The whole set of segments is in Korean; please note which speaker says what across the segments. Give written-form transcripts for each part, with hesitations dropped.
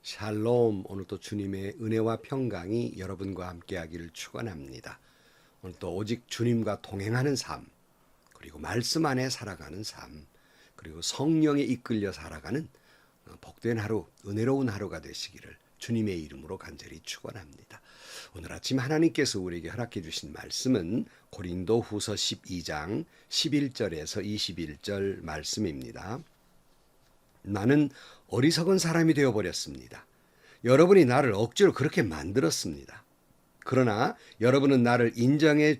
Speaker 1: 샬롬. 오늘도 주님의 은혜와 평강이 여러분과 함께하기를 축원합니다. 오늘도 오직 주님과 동행하는 삶, 그리고 말씀 안에 살아가는 삶, 그리고 성령에 이끌려 살아가는 복된 하루, 은혜로운 하루가 되시기를 주님의 이름으로 간절히 축원합니다. 오늘 아침 하나님께서 우리에게 허락해 주신 말씀은 고린도후서 12장 11절에서 21절 말씀입니다. 나는 어리석은 사람이 되어버렸습니다. 여러분이 나를 억지로 그렇게 만들었습니다. 그러나 여러분은 나를 인정해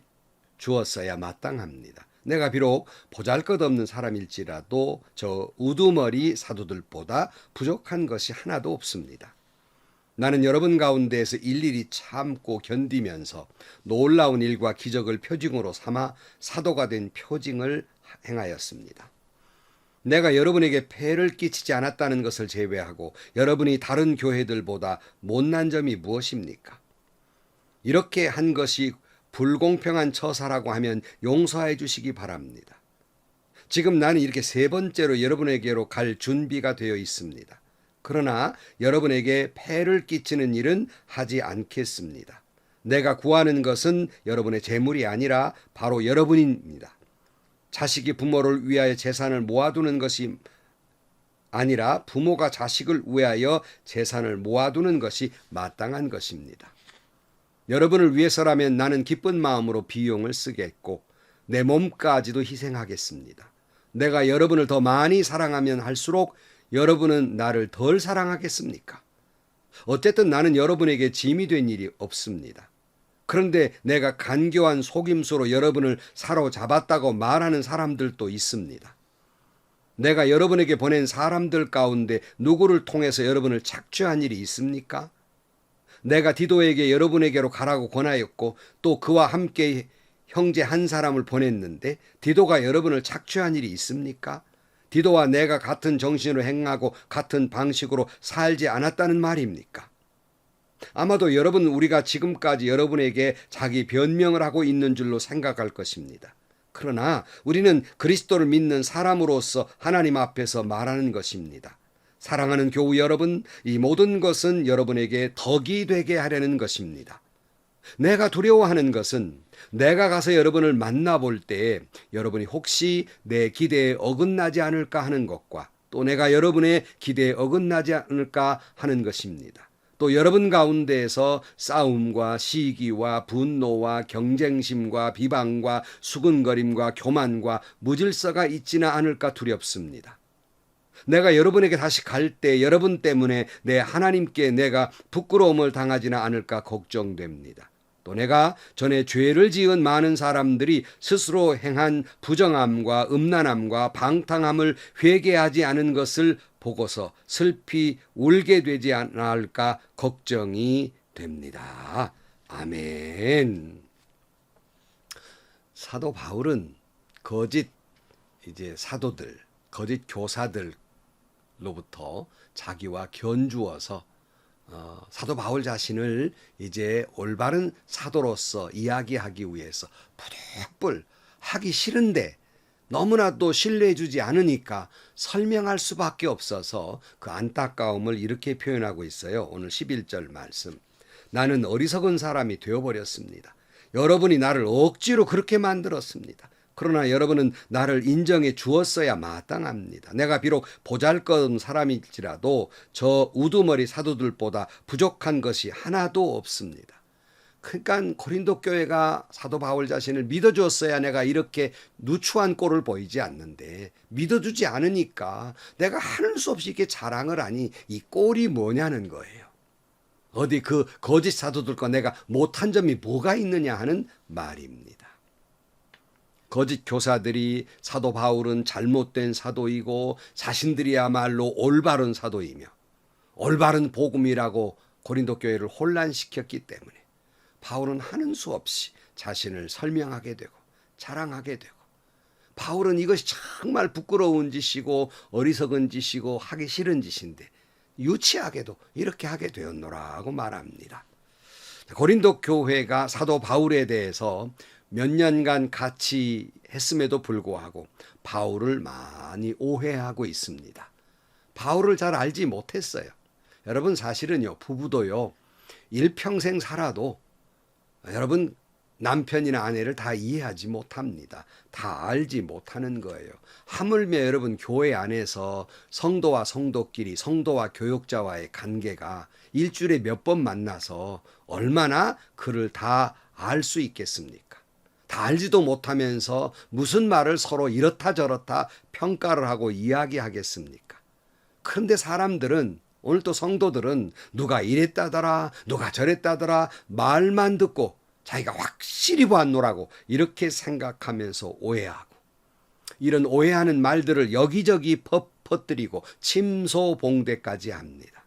Speaker 1: 주었어야 마땅합니다. 내가 비록 보잘것없는 사람일지라도 저 우두머리 사도들보다 부족한 것이 하나도 없습니다. 나는 여러분 가운데에서 일일이 참고 견디면서 놀라운 일과 기적을 표징으로 삼아 사도가 된 표징을 행하였습니다. 내가 여러분에게 폐를 끼치지 않았다는 것을 제외하고 여러분이 다른 교회들보다 못난 점이 무엇입니까? 이렇게 한 것이 불공평한 처사라고 하면 용서해 주시기 바랍니다. 지금 나는 이렇게 세 번째로 여러분에게로 갈 준비가 되어 있습니다. 그러나 여러분에게 폐를 끼치는 일은 하지 않겠습니다. 내가 구하는 것은 여러분의 재물이 아니라 바로 여러분입니다. 자식이 부모를 위하여 재산을 모아두는 것이 아니라 부모가 자식을 위하여 재산을 모아두는 것이 마땅한 것입니다. 여러분을 위해서라면 나는 기쁜 마음으로 비용을 쓰겠고 내 몸까지도 희생하겠습니다. 내가 여러분을 더 많이 사랑하면 할수록 여러분은 나를 덜 사랑하겠습니까? 어쨌든 나는 여러분에게 짐이 된 일이 없습니다. 그런데 내가 간교한 속임수로 여러분을 사로잡았다고 말하는 사람들도 있습니다. 내가 여러분에게 보낸 사람들 가운데 누구를 통해서 여러분을 착취한 일이 있습니까? 내가 디도에게 여러분에게로 가라고 권하였고 또 그와 함께 형제 한 사람을 보냈는데 디도가 여러분을 착취한 일이 있습니까? 디도와 내가 같은 정신으로 행하고 같은 방식으로 살지 않았다는 말입니까? 아마도 여러분 우리가 지금까지 여러분에게 자기 변명을 하고 있는 줄로 생각할 것입니다. 그러나 우리는 그리스도를 믿는 사람으로서 하나님 앞에서 말하는 것입니다. 사랑하는 교우 여러분, 이 모든 것은 여러분에게 덕이 되게 하려는 것입니다. 내가 두려워하는 것은 내가 가서 여러분을 만나볼 때 여러분이 혹시 내 기대에 어긋나지 않을까 하는 것과 또 내가 여러분의 기대에 어긋나지 않을까 하는 것입니다. 또 여러분 가운데에서 싸움과 시기와 분노와 경쟁심과 비방과 수근거림과 교만과 무질서가 있지는 않을까 두렵습니다. 내가 여러분에게 다시 갈 때 여러분 때문에 내 하나님께 내가 부끄러움을 당하지는 않을까 걱정됩니다. 또 내가 전에 죄를 지은 많은 사람들이 스스로 행한 부정함과 음란함과 방탕함을 회개하지 않은 것을 보고서 슬피 울게 되지 않을까 걱정이 됩니다. 아멘. 사도 바울은 거짓 사도들, 거짓 교사들로부터 자기와 견주어서 사도 바울 자신을 이제 올바른 사도로서 이야기하기 위해서 부득불 하기 싫은데 너무나도 신뢰해주지 않으니까 설명할 수밖에 없어서 그 안타까움을 이렇게 표현하고 있어요. 오늘 11절 말씀. 나는 어리석은 사람이 되어버렸습니다. 여러분이 나를 억지로 그렇게 만들었습니다. 그러나 여러분은 나를 인정해 주었어야 마땅합니다. 내가 비록 보잘것없는 사람일지라도 저 우두머리 사도들보다 부족한 것이 하나도 없습니다. 그러니까 고린도 교회가 사도 바울 자신을 믿어줬어야 내가 이렇게 누추한 꼴을 보이지 않는데 믿어주지 않으니까 내가 하는 수 없이 이렇게 자랑을 하니 이 꼴이 뭐냐는 거예요. 어디 그 거짓 사도들과 내가 못한 점이 뭐가 있느냐 하는 말입니다. 거짓 교사들이 사도 바울은 잘못된 사도이고 자신들이야말로 올바른 사도이며 올바른 복음이라고 고린도 교회를 혼란시켰기 때문에 바울은 하는 수 없이 자신을 설명하게 되고 자랑하게 되고 바울은 이것이 정말 부끄러운 짓이고 어리석은 짓이고 하기 싫은 짓인데 유치하게도 이렇게 하게 되었노라고 말합니다. 고린도 교회가 사도 바울에 대해서 몇 년간 같이 했음에도 불구하고 바울을 많이 오해하고 있습니다. 바울을 잘 알지 못했어요. 여러분 사실은요, 부부도요, 일평생 살아도 여러분 남편이나 아내를 다 이해하지 못합니다. 다 알지 못하는 거예요. 하물며 여러분 교회 안에서 성도와 성도끼리, 성도와 교역자와의 관계가 일주일에 몇 번 만나서 얼마나 그를 다 알 수 있겠습니까? 다 알지도 못하면서 무슨 말을 서로 이렇다 저렇다 평가를 하고 이야기하겠습니까? 그런데 사람들은, 오늘 또 성도들은 누가 이랬다더라, 누가 저랬다더라 말만 듣고 자기가 확실히 봤노라고 이렇게 생각하면서 오해하고, 이런 오해하는 말들을 여기저기 퍼뜨리고 침소봉대까지 합니다.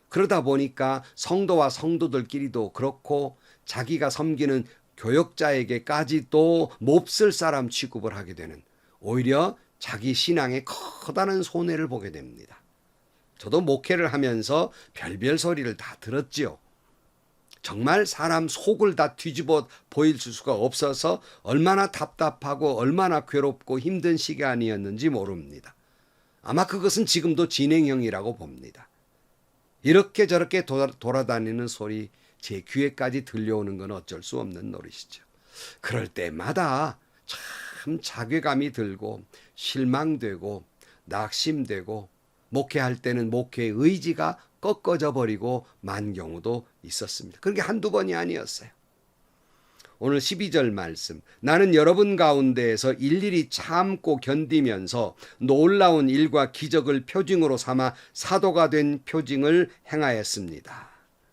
Speaker 1: 그러다 보니까 성도와 성도들끼리도 그렇고 자기가 섬기는 교역자에게까지도 몹쓸 사람 취급을 하게 되는, 오히려 자기 신앙에 커다란 손해를 보게 됩니다. 저도 목회를 하면서 별별 소리를 다 들었지요. 정말 사람 속을 다 뒤집어 보일 수가 없어서 얼마나 답답하고 얼마나 괴롭고 힘든 시간이었는지 모릅니다. 아마 그것은 지금도 진행형이라고 봅니다. 이렇게 저렇게 돌아다니는 소리 제 귀에까지 들려오는 건 어쩔 수 없는 노릇이죠. 그럴 때마다 참 자괴감이 들고 실망되고 낙심되고, 목회할 때는 목회의 의지가 꺾어져 버리고 만 경우도 있었습니다. 그게 한두 번이 아니었어요. 오늘 12절 말씀, 나는 여러분 가운데에서 일일이 참고 견디면서 놀라운 일과 기적을 표징으로 삼아 사도가 된 표징을 행하였습니다.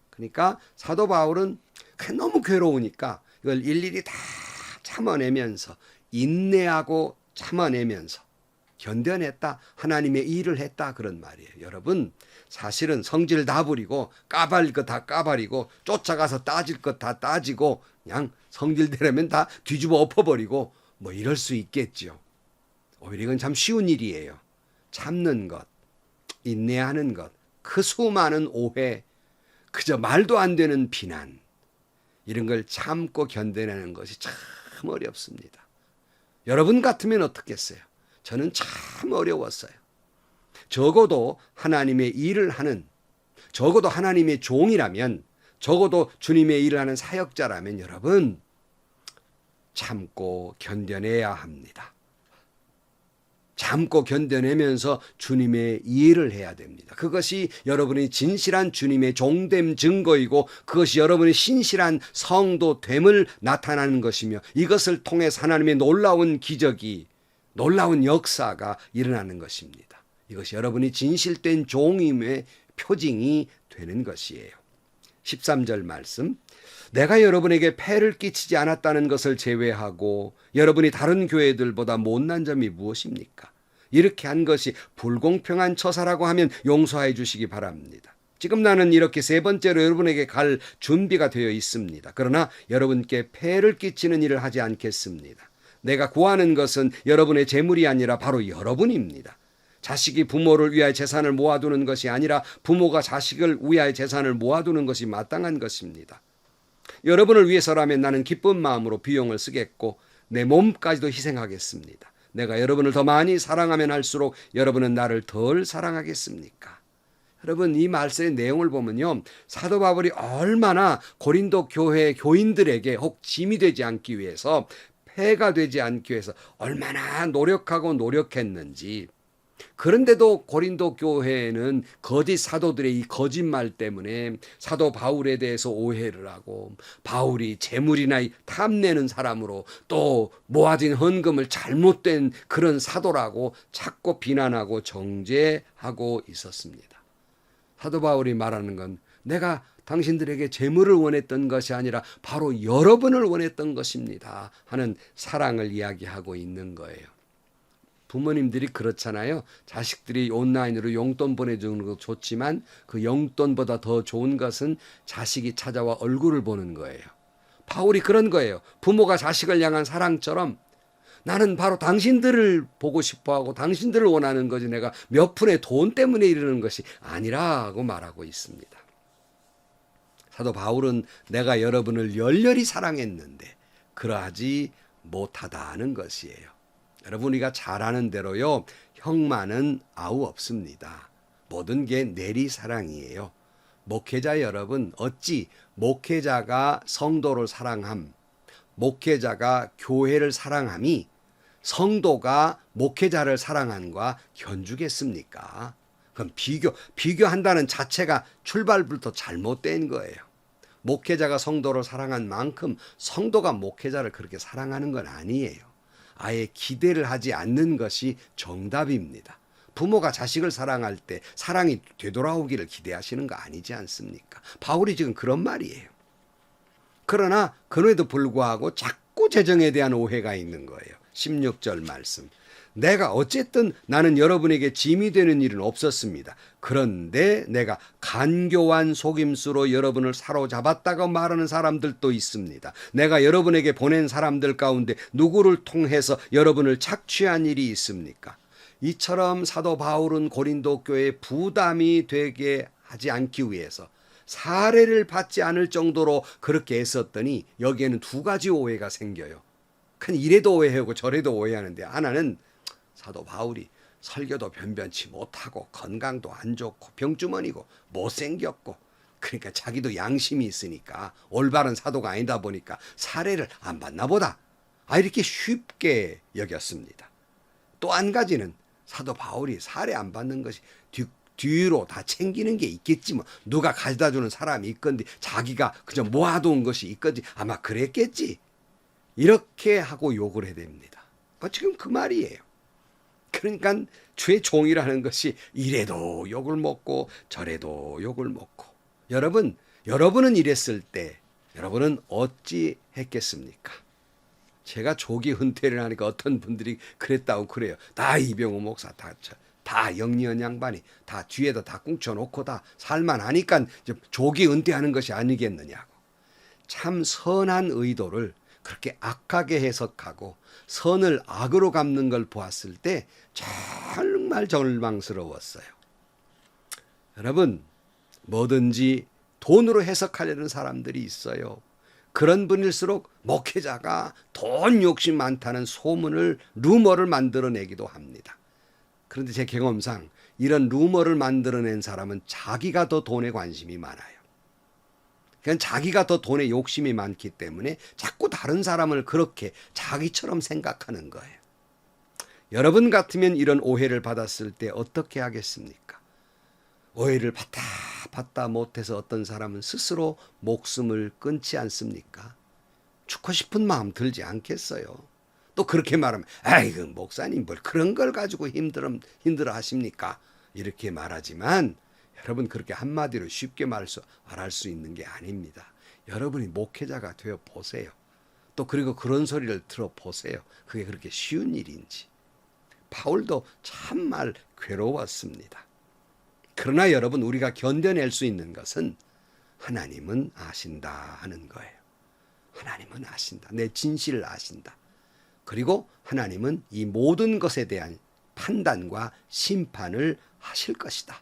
Speaker 1: 그러니까 사도 바울은 너무 괴로우니까 이걸 일일이 다 참아내면서, 인내하고 참아내면서 견뎌냈다, 하나님의 일을 했다, 그런 말이에요. 여러분 사실은 성질 다 부리고 까발릴 것 다 까발리고 쫓아가서 따질 것 다 따지고 그냥 성질대로면 다 뒤집어 엎어버리고 뭐 이럴 수 있겠죠. 오히려 이건 참 쉬운 일이에요. 참는 것, 인내하는 것, 그 수많은 오해, 그저 말도 안 되는 비난, 이런 걸 참고 견뎌내는 것이 참 어렵습니다. 여러분 같으면 어떻겠어요? 저는 참 어려웠어요. 적어도 하나님의 일을 하는, 적어도 하나님의 종이라면, 적어도 주님의 일을 하는 사역자라면 여러분 참고 견뎌내야 합니다. 참고 견뎌내면서 주님의 일을 해야 됩니다. 그것이 여러분이 진실한 주님의 종됨 증거이고, 그것이 여러분의 신실한 성도됨을 나타나는 것이며, 이것을 통해서 하나님의 놀라운 기적이, 놀라운 역사가 일어나는 것입니다. 이것이 여러분이 진실된 종임의 표징이 되는 것이에요. 13절 말씀, 내가 여러분에게 폐를 끼치지 않았다는 것을 제외하고 여러분이 다른 교회들보다 못난 점이 무엇입니까? 이렇게 한 것이 불공평한 처사라고 하면 용서해 주시기 바랍니다. 지금 나는 이렇게 세 번째로 여러분에게 갈 준비가 되어 있습니다. 그러나 여러분께 폐를 끼치는 일을 하지 않겠습니다. 내가 구하는 것은 여러분의 재물이 아니라 바로 여러분입니다. 자식이 부모를 위하여 재산을 모아두는 것이 아니라 부모가 자식을 위하여 재산을 모아두는 것이 마땅한 것입니다. 여러분을 위해서라면 나는 기쁜 마음으로 비용을 쓰겠고 내 몸까지도 희생하겠습니다. 내가 여러분을 더 많이 사랑하면 할수록 여러분은 나를 덜 사랑하겠습니까? 여러분 이 말씀의 내용을 보면요, 사도 바울이 얼마나 고린도 교회 교인들에게 혹 짐이 되지 않기 위해서, 폐가 되지 않기 위해서 얼마나 노력하고 노력했는지. 그런데도 고린도 교회는 거짓 사도들의 이 거짓말 때문에 사도 바울에 대해서 오해를 하고, 바울이 재물이나 탐내는 사람으로, 또 모아진 헌금을 잘못된 그런 사도라고 자꾸 비난하고 정죄하고 있었습니다. 사도 바울이 말하는 건, 내가 당신들에게 재물을 원했던 것이 아니라 바로 여러분을 원했던 것입니다 하는 사랑을 이야기하고 있는 거예요. 부모님들이 그렇잖아요. 자식들이 온라인으로 용돈 보내주는 것도 좋지만 그 용돈보다 더 좋은 것은 자식이 찾아와 얼굴을 보는 거예요. 바울이 그런 거예요. 부모가 자식을 향한 사랑처럼 나는 바로 당신들을 보고 싶어하고 당신들을 원하는 거지, 내가 몇 푼의 돈 때문에 이러는 것이 아니라고 말하고 있습니다. 사도 바울은 내가 여러분을 열렬히 사랑했는데 그러하지 못하다는 것이에요. 여러분 우리가 잘 아는 대로요, 형만은 아우 없습니다. 모든 게 내리사랑이에요. 목회자 여러분, 어찌 목회자가 성도를 사랑함, 목회자가 교회를 사랑함이 성도가 목회자를 사랑함과 견주겠습니까? 그럼 비교한다는 자체가 출발부터 잘못된 거예요. 목회자가 성도를 사랑한 만큼 성도가 목회자를 그렇게 사랑하는 건 아니에요. 아예 기대를 하지 않는 것이 정답입니다. 부모가 자식을 사랑할 때 사랑이 되돌아오기를 기대하시는 거 아니지 않습니까? 바울이 지금 그런 말이에요. 그러나 그럼에도 불구하고 자꾸 재정에 대한 오해가 있는 거예요. 16절 말씀. 내가 어쨌든 나는 여러분에게 짐이 되는 일은 없었습니다. 그런데 내가 간교한 속임수로 여러분을 사로잡았다고 말하는 사람들도 있습니다. 내가 여러분에게 보낸 사람들 가운데 누구를 통해서 여러분을 착취한 일이 있습니까? 이처럼 사도 바울은 고린도 교회에 부담이 되게 하지 않기 위해서 사례를 받지 않을 정도로 그렇게 애썼더니 여기에는 두 가지 오해가 생겨요. 큰 이래도 오해하고 저래도 오해하는데, 하나는 사도 바울이 설교도 변변치 못하고 건강도 안 좋고 병주머니고 못생겼고, 그러니까 자기도 양심이 있으니까 올바른 사도가 아니다 보니까 사례를 안 받나 보다, 이렇게 쉽게 여겼습니다. 또 한 가지는 사도 바울이 사례 안 받는 것이 뒤로 다 챙기는 게 있겠지, 뭐 누가 가져다 주는 사람이 있건지 자기가 그저 모아둔 것이 있건지 아마 그랬겠지, 이렇게 하고 욕을 해야 됩니다. 지금 그 말이에요. 그러니까 주의 종이라는 것이 이래도 욕을 먹고 저래도 욕을 먹고, 여러분은 이랬을 때 여러분은 어찌 했겠습니까? 제가 조기 은퇴를 하니까 어떤 분들이 그랬다고 그래요. 다 이병호 목사, 다 영리한 양반이 다 뒤에다 다 꿍쳐놓고 다 살만하니까 조기 은퇴하는 것이 아니겠느냐고. 참 선한 의도를 그렇게 악하게 해석하고 선을 악으로 갚는 걸 보았을 때 정말 절망스러웠어요. 여러분, 뭐든지 돈으로 해석하려는 사람들이 있어요. 그런 분일수록 목회자가 돈 욕심 많다는 소문을, 루머를 만들어내기도 합니다. 그런데 제 경험상 이런 루머를 만들어낸 사람은 자기가 더 돈에 관심이 많아요. 그냥 자기가 더 돈에 욕심이 많기 때문에 자꾸 다른 사람을 그렇게 자기처럼 생각하는 거예요. 여러분 같으면 이런 오해를 받았을 때 어떻게 하겠습니까? 오해를 받다 못해서 어떤 사람은 스스로 목숨을 끊지 않습니까? 죽고 싶은 마음 들지 않겠어요? 또 그렇게 말하면 아이고 목사님 뭘 그런 걸 가지고 힘들어 하십니까? 이렇게 말하지만 여러분, 그렇게 한마디로 쉽게 말할 수 있는 게 아닙니다. 여러분이 목회자가 되어 보세요. 또 그리고 그런 소리를 들어보세요. 그게 그렇게 쉬운 일인지. 바울도 참말 괴로웠습니다. 그러나 여러분, 우리가 견뎌낼 수 있는 것은 하나님은 아신다 하는 거예요. 하나님은 아신다. 내 진실을 아신다. 그리고 하나님은 이 모든 것에 대한 판단과 심판을 하실 것이다.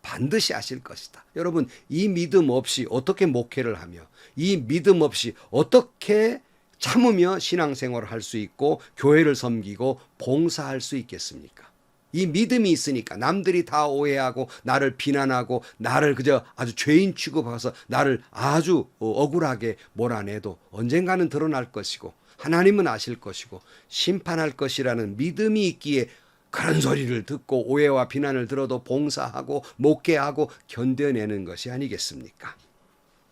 Speaker 1: 반드시 하실 것이다. 여러분, 이 믿음 없이 어떻게 목회를 하며, 이 믿음 없이 어떻게 참으며 신앙생활을 할 수 있고 교회를 섬기고 봉사할 수 있겠습니까? 이 믿음이 있으니까 남들이 다 오해하고 나를 비난하고 나를 그저 아주 죄인 취급해서 나를 아주 억울하게 몰아내도 언젠가는 드러날 것이고 하나님은 아실 것이고 심판할 것이라는 믿음이 있기에 그런 소리를 듣고 오해와 비난을 들어도 봉사하고 목회하고 견뎌내는 것이 아니겠습니까?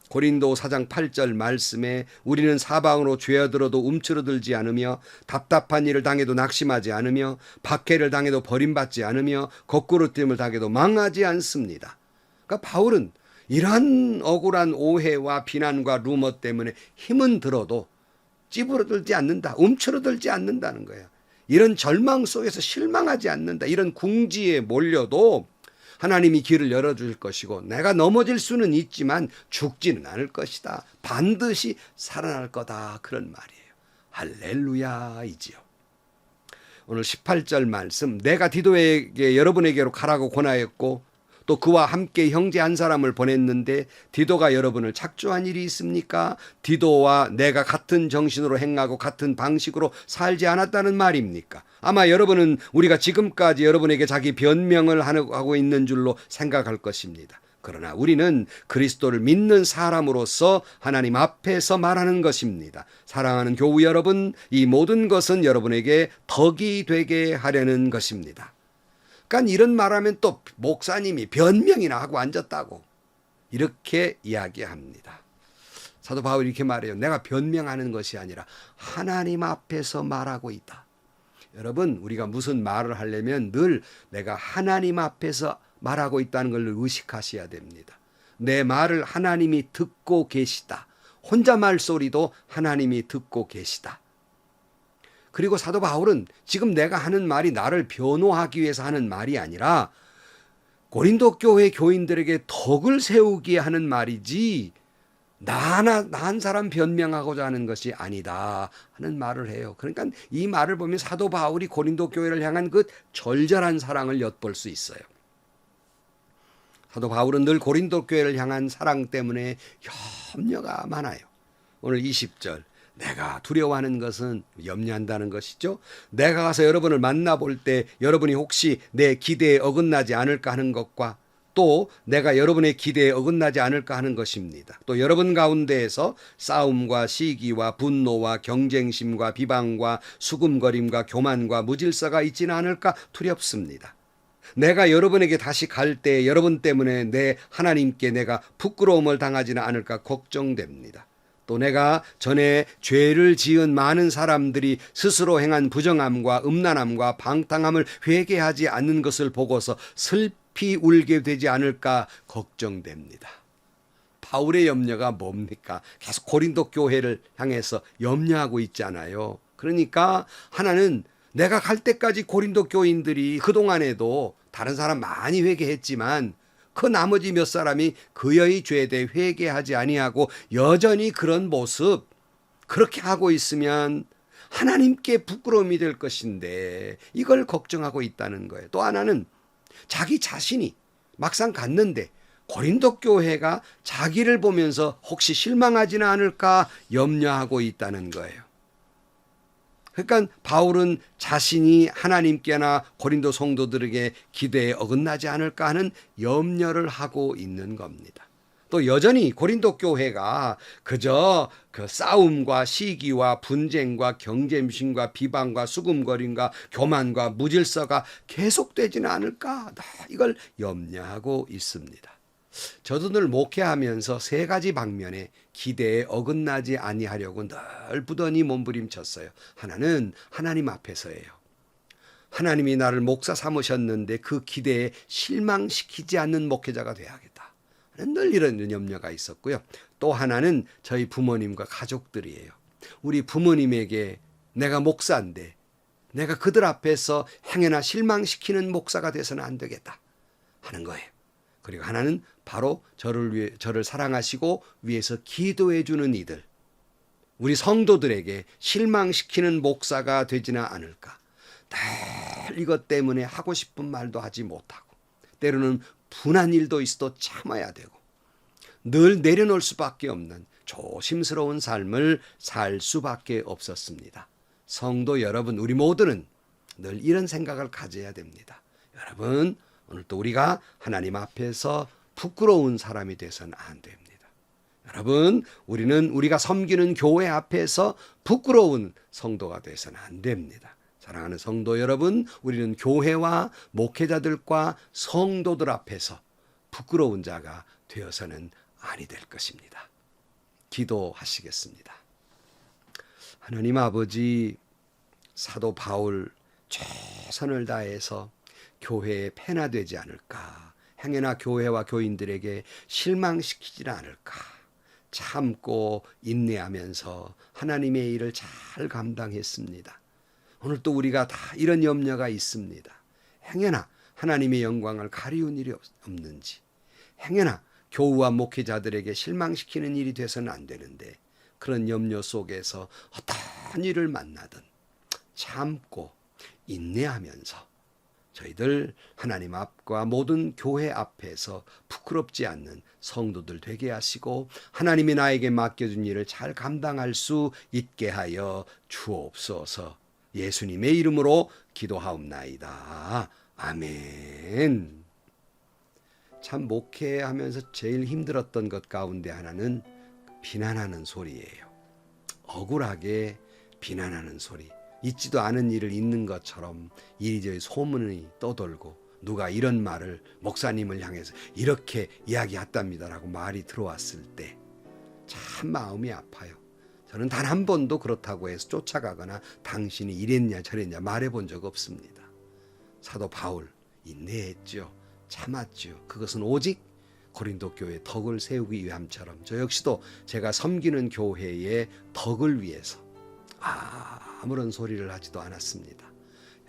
Speaker 1: 고린도 4장 8절 말씀에 우리는 사방으로 죄어들어도 움츠러들지 않으며 답답한 일을 당해도 낙심하지 않으며 박해를 당해도 버림받지 않으며 거꾸로짐을 당해도 망하지 않습니다. 그러니까 바울은 이러한 억울한 오해와 비난과 루머 때문에 힘은 들어도 찌부러들지 않는다, 움츠러들지 않는다는 거예요. 이런 절망 속에서 실망하지 않는다. 이런 궁지에 몰려도 하나님이 길을 열어줄 것이고 내가 넘어질 수는 있지만 죽지는 않을 것이다. 반드시 살아날 거다. 그런 말이에요. 할렐루야이지요. 오늘 18절 말씀, 내가 디도에게 여러분에게로 가라고 권하였고 또 그와 함께 형제 한 사람을 보냈는데 디도가 여러분을 착주한 일이 있습니까? 디도와 내가 같은 정신으로 행하고 같은 방식으로 살지 않았다는 말입니까? 아마 여러분은 우리가 지금까지 여러분에게 자기 변명을 하고 있는 줄로 생각할 것입니다. 그러나 우리는 그리스도를 믿는 사람으로서 하나님 앞에서 말하는 것입니다. 사랑하는 교우 여러분, 이 모든 것은 여러분에게 덕이 되게 하려는 것입니다. 그러니까 이런 말하면 또 목사님이 변명이나 하고 앉았다고 이렇게 이야기합니다. 사도 바울이 이렇게 말해요. 내가 변명하는 것이 아니라 하나님 앞에서 말하고 있다. 여러분, 우리가 무슨 말을 하려면 늘 내가 하나님 앞에서 말하고 있다는 걸 의식하셔야 됩니다. 내 말을 하나님이 듣고 계시다. 혼자 말소리도 하나님이 듣고 계시다. 그리고 사도 바울은 지금 내가 하는 말이 나를 변호하기 위해서 하는 말이 아니라 고린도 교회 교인들에게 덕을 세우기에 하는 말이지 나 한 사람 변명하고자 하는 것이 아니다 하는 말을 해요. 그러니까 이 말을 보면 사도 바울이 고린도 교회를 향한 그 절절한 사랑을 엿볼 수 있어요. 사도 바울은 늘 고린도 교회를 향한 사랑 때문에 염려가 많아요. 오늘 20절 내가 두려워하는 것은 염려한다는 것이죠. 내가 가서 여러분을 만나볼 때 여러분이 혹시 내 기대에 어긋나지 않을까 하는 것과 또 내가 여러분의 기대에 어긋나지 않을까 하는 것입니다. 또 여러분 가운데에서 싸움과 시기와 분노와 경쟁심과 비방과 수금거림과 교만과 무질서가 있지는 않을까 두렵습니다. 내가 여러분에게 다시 갈 때 여러분 때문에 내 하나님께 내가 부끄러움을 당하지는 않을까 걱정됩니다. 또 내가 전에 죄를 지은 많은 사람들이 스스로 행한 부정함과 음란함과 방탕함을 회개하지 않는 것을 보고서 슬피 울게 되지 않을까 걱정됩니다. 바울의 염려가 뭡니까? 계속 고린도 교회를 향해서 염려하고 있잖아요. 그러니까 하나는 내가 갈 때까지 고린도 교인들이 그동안에도 다른 사람 많이 회개했지만 그 나머지 몇 사람이 그의 죄에 대해 회개하지 아니하고 여전히 그런 모습 그렇게 하고 있으면 하나님께 부끄러움이 될 것인데 이걸 걱정하고 있다는 거예요. 또 하나는 자기 자신이 막상 갔는데 고린도 교회가 자기를 보면서 혹시 실망하지는 않을까 염려하고 있다는 거예요. 그러니까 바울은 자신이 하나님께나 고린도 성도들에게 기대에 어긋나지 않을까 하는 염려를 하고 있는 겁니다. 또 여전히 고린도 교회가 그저 그 싸움과 시기와 분쟁과 경쟁심과 비방과 수금거림과 교만과 무질서가 계속되지는 않을까 이걸 염려하고 있습니다. 저도 늘 목회하면서 세 가지 방면에 기대에 어긋나지 아니하려고 늘 부단히 몸부림쳤어요. 하나는 하나님 앞에서예요. 하나님이 나를 목사 삼으셨는데 그 기대에 실망시키지 않는 목회자가 돼야겠다. 늘 이런 염려가 있었고요. 또 하나는 저희 부모님과 가족들이에요. 우리 부모님에게 내가 목사인데 내가 그들 앞에서 행여나 실망시키는 목사가 돼서는 안 되겠다 하는 거예요. 그리고 하나는 바로 저를 사랑하시고 위해서 기도해 주는 이들, 우리 성도들에게 실망시키는 목사가 되지는 않을까. 늘 이것 때문에 하고 싶은 말도 하지 못하고 때로는 분한 일도 있어도 참아야 되고 늘 내려놓을 수밖에 없는 조심스러운 삶을 살 수밖에 없었습니다. 성도 여러분, 우리 모두는 늘 이런 생각을 가져야 됩니다. 여러분, 오늘 또 우리가 하나님 앞에서 부끄러운 사람이 돼서는 안 됩니다. 여러분, 우리는 우리가 섬기는 교회 앞에서 부끄러운 성도가 돼서는 안 됩니다. 사랑하는 성도 여러분, 우리는 교회와 목회자들과 성도들 앞에서 부끄러운 자가 되어서는 아니 될 것입니다. 기도하시겠습니다. 하나님 아버지, 사도 바울 최선을 다해서 교회에 폐나 되지 않을까, 행여나 교회와 교인들에게 실망시키지 않을까, 참고 인내하면서 하나님의 일을 잘 감당했습니다. 오늘 또 우리가 다 이런 염려가 있습니다. 행여나 하나님의 영광을 가리운 일이 없는지, 행여나 교우와 목회자들에게 실망시키는 일이 돼서는 안 되는데 그런 염려 속에서 어떤 일을 만나든 참고 인내하면서 저희들 하나님 앞과 모든 교회 앞에서 부끄럽지 않는 성도들 되게 하시고 하나님이 나에게 맡겨준 일을 잘 감당할 수 있게 하여 주옵소서. 예수님의 이름으로 기도하옵나이다. 아멘. 참 목회하면서 제일 힘들었던 것 가운데 하나는 비난하는 소리예요. 억울하게 비난하는 소리. 있지도 않은 일을 있는 것처럼 이리저리 소문이 떠돌고 누가 이런 말을 목사님을 향해서 이렇게 이야기했답니다라고 말이 들어왔을 때 참 마음이 아파요. 저는 단 한 번도 그렇다고 해서 쫓아가거나 당신이 이랬냐 저랬냐 말해본 적 없습니다. 사도 바울 인내했죠. 참았죠. 그것은 오직 고린도 교회 덕을 세우기 위함처럼 저 역시도 제가 섬기는 교회의 덕을 위해서 아무런 소리를 하지도 않았습니다.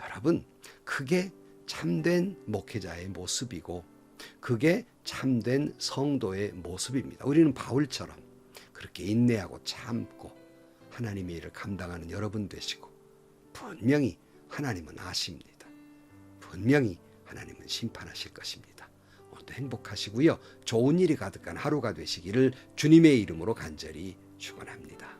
Speaker 1: 여러분, 그게 참된 목회자의 모습이고 그게 참된 성도의 모습입니다. 우리는 바울처럼 그렇게 인내하고 참고 하나님의 일을 감당하는 여러분 되시고 분명히 하나님은 아십니다. 분명히 하나님은 심판하실 것입니다. 오늘도 행복하시고요. 좋은 일이 가득한 하루가 되시기를 주님의 이름으로 간절히 축원합니다.